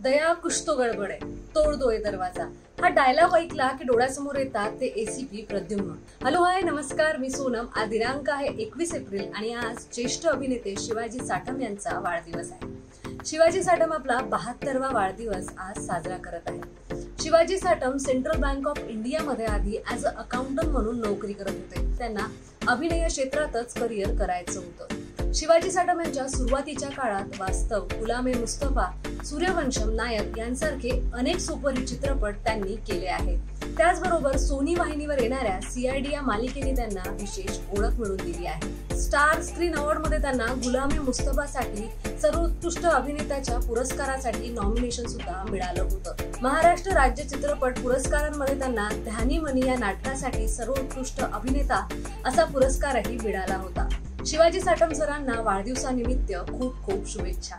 दया कुछ तो गडबड आहे, तोड दो ये दरवाजा। हा डायलॉग ऐकला की डोळ्यासमोर येतात ते एसीपी प्रद्युम्न। हॅलो हाय नमस्कार, मी सोनम। आज दिनांक आहे 21 एप्रिल आणि आज ज्येष्ठ अभिनेते शिवाजी साटम यांचा वाढदिवस आहे। शिवाजी साटम आपला 72वा वाढदिवस आज साजरा करत आहे। Shivaji Satam central bank of India मध्ये आधी ॲज अ अकाउंटंट म्हणून नोकरी करत होते। त्यांना अभिनय क्षेत्रातच करिअर करायचं होतं। शिवाजी साटम यांच्या सुरुवातीच्या काळात वास्तव, गुलाम-ए मुस्तफा, सूर्यवंशम, नायक यांसारखे अनेक सुपरहिट चित्रपट त्यांनी केले आहेत। त्याचबरोबर सोनी वाहिनीवर येणाऱ्या सीआयडी या मालिकेने त्यांना विशेष ओळख मिळवून दिली आहे। स्टार स्क्रीन अवॉर्ड मध्ये त्यांना गुलाम-ए मुस्तफासाठी सर्वोत्कृष्ट अभिनेत्याच्या पुरस्कारासाठी नॉमिनेशन सुद्धा मिळालं होतं। महाराष्ट्र राज्य चित्रपट पुरस्कारांमध्ये त्यांना ध्यानी मनी या नाटकासाठी सर्वोत्कृष्ट अभिनेता असा पुरस्कारही मिळाला होता। शिवाजी साटम सरांना वाढदिवसानिमित्त खूप खूप शुभेच्छा।